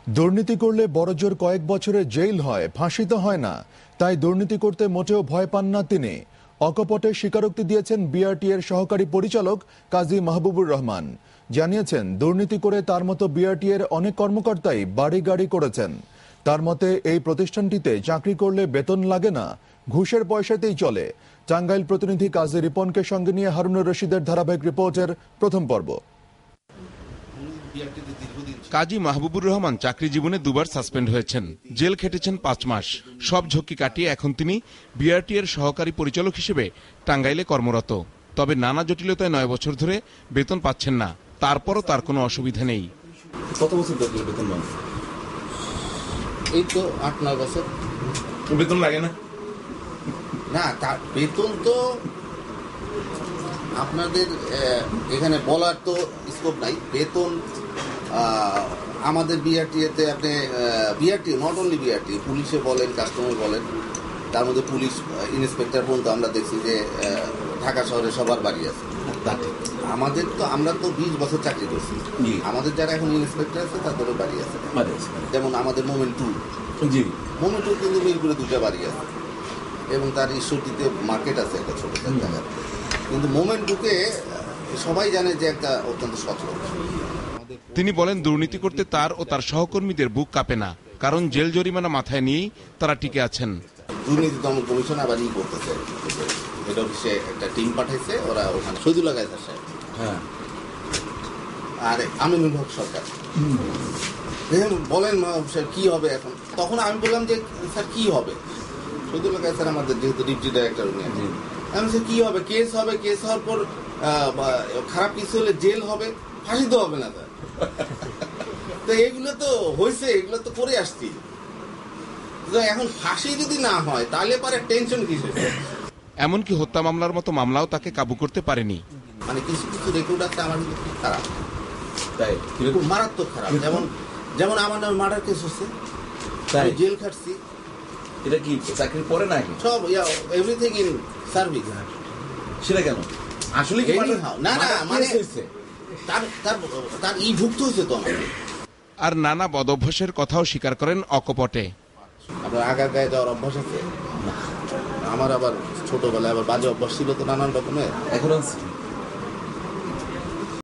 দুর্নীতি করলে বড়জোর কয়েক বছরের জেল হয়, ফাঁসি তো হয় না। তাই দুর্নীতি করতে মোটেও ভয় পান না তিনি। অকপটে স্বীকারোক্তি দিয়েছেন বিআরটি এর সহকারী পরিচালক কাজী মাহবুবুর রহমান। জানিয়েছেন দুর্নীতি করে তার মতো বিআরটি এর অনেক কর্মকর্তাই বাড়ি গাড়ি করেছেন। তার মতে এই প্রতিষ্ঠানটিতে চাকরি করলে বেতন লাগে না, ঘুষের পয়সাতেই চলে। টাঙ্গাইল প্রতিনিধি কাজী রিপনকে সঙ্গে নিয়ে হারুনুর রশিদের ধারাবাহিক রিপোর্টের প্রথম পর্ব। কাজী মাহবুবুর রহমান চাকরি জীবনে দুবার সাসপেন্ড হয়েছেন, জেল খেটেছেন 5 মাস। সব ঝক্কি কাটিয়ে এখন তিনি বিআরটি এর সহকারী পরিচালক হিসেবে টাঙ্গাইলে কর্মরত। তবে নানা জটিলতায় 9 বছর ধরে বেতন পাচ্ছেন না। তারপরও তার কোনো অসুবিধা নেই। কত বছর ধরে বেতন পান? এই তো 8-9 বছর। বেতন লাগে না? না, বেতন তো আপনাদের এখানে বলার তো স্কোপ নাই। বেতন আমাদের বিআরটিএতে আপনি বিআরটি নট অনলি বিআরটি, পুলিশে বলেন, কাস্টমার বলেন, তার মধ্যে পুলিশ ইন্সপেক্টর পর্যন্ত আমরা দেখছি যে ঢাকা শহরে সবার বাড়ি আছে। আমাদের তো আমরা তো 20 বছর চাকরি করছি। আমাদের যারা এখন ইন্সপেক্টর আছে তাদেরও বাড়ি আছে। যেমন আমাদের মোমেন্ট 2 কিন্তু মিরপুরে 2টা বাড়ি আছে এবং তার ঈশ্বরদীতে মার্কেট আছে একটা ছোট জায়গা। কিন্তু মোমেন্ট 2কে সবাই জানে যে একটা অত্যন্ত সচল। তিনি বলেন দুর্নীতি করতে তার ও তার সহকর্মীদের বুক কাঁপে না, কারণ জেল জরিমানা মাথায় নিয়েই তারা টিকে আছেন। দুর্নীতি দমন কমিশন আবার করতেছে, হেড অফিসে একটা টিম পাঠাইছে, ওরা ওখানে শহীদুল্লাহ গায়দার সাহেব, হ্যাঁ, আর আমিনুল হক সরকার বলেন কি হবে এখন। তখন আমি বললাম যে স্যার কি হবে, শহীদুল্লাহ গায়দার স্যার আমাদের যেহেতু ডিপটি ডাইরেক্টর উনি, আমি স্যার কি হবে, কেস হবে, কেস হওয়ার পর খারাপ কিছু হলে জেল হবে, ফাঁসি তো হবে না স্যার। তো এগুলো তো হয়েছে, এগুলো তো করে আসছি। এখন ফাঁসি যদি না হয় তাহলে পরে টেনশন কিসের? এমনকি হত্যা মামলার মতো মামলাও তাকে কাবু করতে পারেনি। মানে কিছু কিছু রেকর্ড আছে আমার কিন্তু খুব খারাপ, তাই খুব মারাত্মক খারাপ। যেমন আমার নামে মার্ডার কেস হচ্ছে, তাই জেল খাটছি। এটা কি চাকরির পরে নাকি সব এভরিথিং ইন সার্ভিস? সেটা কেন আসলে কি না না মানে তার ভুক্ত হয়েছে তো আমাকে। আর নানা বদ অভ্যাসের কথাও স্বীকার করেন অকপটে। আপনার আগার গায়ে যাওয়ার অভ্যাস আছে? আমার আবার ছোটবেলায় আবার বাজে অভ্যাস ছিল তো নানান রকমের। এখন